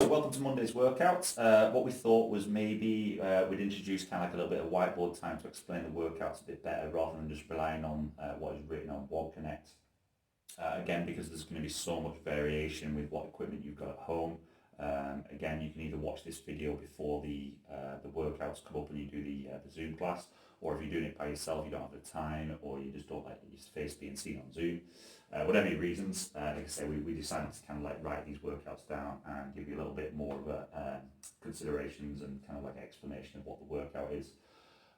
So welcome to Monday's workout. What we thought was maybe we'd introduce kind of like a little bit of whiteboard time to explain the workouts a bit better rather than just relying on what is written on WOD Connect. Again, because there's going to be so much variation with what equipment you've got at home. Again, you can either watch this video before the workouts come up and you do the Zoom class, or if you're doing it by yourself, you don't have the time, or you just don't like your face being seen on Zoom. Whatever your reasons, like I say, we decided to kind of like write these workouts down and give you a little bit more of a considerations and kind of like an explanation of what the workout is.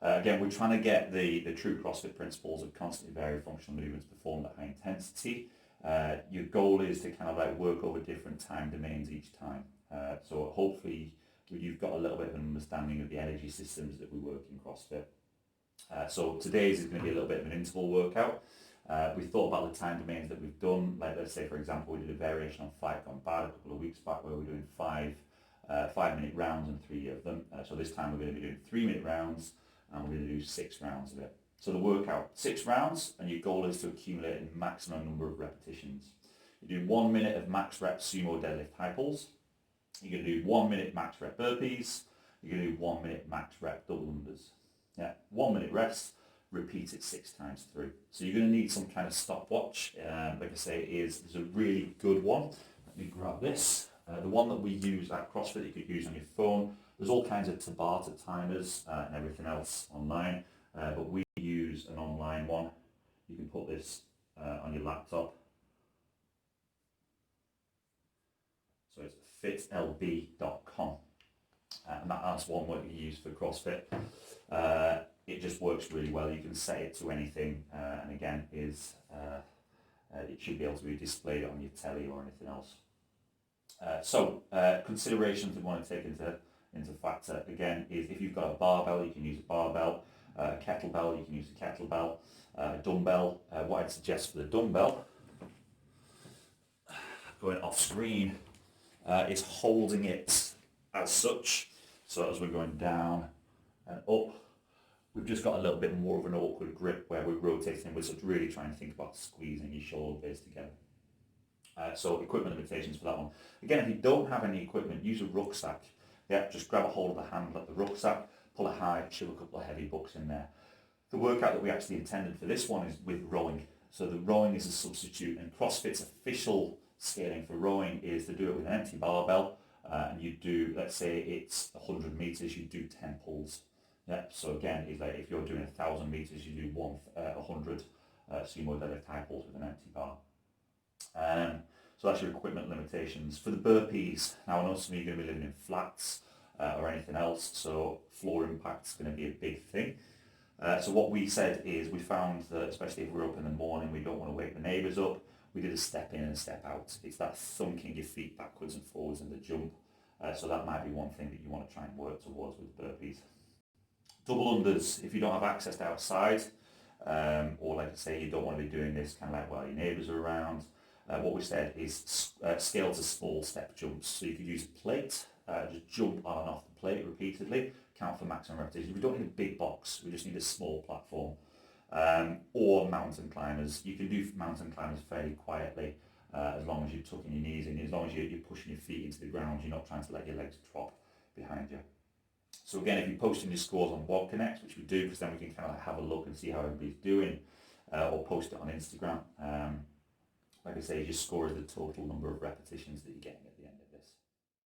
Again, we're trying to get the true CrossFit principles of constantly varied functional movements performed at high intensity. Your goal is to kind of like work over different time domains each time. So hopefully you've got a little bit of an understanding of the energy systems that we work in CrossFit. So today's is going to be a little bit of an interval workout. We thought about the time domains that we've done. Like let's say, for example, we did a variation on Fight Gone Bad a couple of weeks back where we're doing 5-minute rounds and 3 of them. So this time we're going to be doing 3-minute rounds and we're going to do 6 rounds of it. So the workout, 6 rounds, and your goal is to accumulate a maximum number of repetitions. You do 1 minute of max rep sumo deadlift high pulls. You're going to do 1 minute max rep burpees. You're going to do 1 minute max rep double unders. Yeah, 1 minute rest. Repeat it 6 times through. So you're going to need some kind of stopwatch. Like I say, there's a really good one. Let me grab this. The one that we use at CrossFit, you could use on your phone. There's all kinds of Tabata timers and everything else online, but we use an online one. You can put this on your laptop. So it's fitlb.com, and that's one what you use for CrossFit. It just works really well. You can set it to anything, and again, it should be able to be displayed on your telly or anything else. Considerations we want to take into factor again is if you've got a barbell, you can use a barbell. A kettlebell, you can use a kettlebell. A dumbbell. What I'd suggest for the dumbbell, going off screen, is holding it as such. So as we're going down and up, we've just got a little bit more of an awkward grip where we're rotating. We're sort of really trying to think about squeezing your shoulder blades together. So equipment limitations for that one. Again, if you don't have any equipment, use a rucksack. Yeah, just grab a hold of the handle of the rucksack, pull it high, shove a couple of heavy books in there. The workout that we actually intended for this one is with rowing. So the rowing is a substitute, and CrossFit's official scaling for rowing is to do it with an empty barbell, and you do, let's say it's 100 meters, you do 10 pulls. Yeah, so again, it's like if you're doing 1,000 meters, you do 100 sumo deadlift high pulls with an empty bar. So that's your equipment limitations. For the burpees, now I know some of you are going to be living in flats or anything else, so floor impact's going to be a big thing. So what we said is we found that, especially if we're up in the morning, we don't want to wake the neighbours up. We did a step in and a step out. It's that thunking your feet backwards and forwards in the jump. So that might be one thing that you want to try and work towards with burpees. Double unders, if you don't have access to outside, or like I say, you don't want to be doing this kind of like while your neighbours are around. What we said is scale to small step jumps. So you could use a plate, just jump on and off the plate repeatedly, count for maximum repetitions. We don't need a big box, we just need a small platform. Or mountain climbers. You can do mountain climbers fairly quietly, as long as you're tucking your knees in, as long as you're pushing your feet into the ground, you're not trying to let your legs drop behind you. So again, if you're posting your scores on WOD Connect, which we do, because then we can kind of have a look and see how everybody's doing, or post it on Instagram. Like I say, your score is the total number of repetitions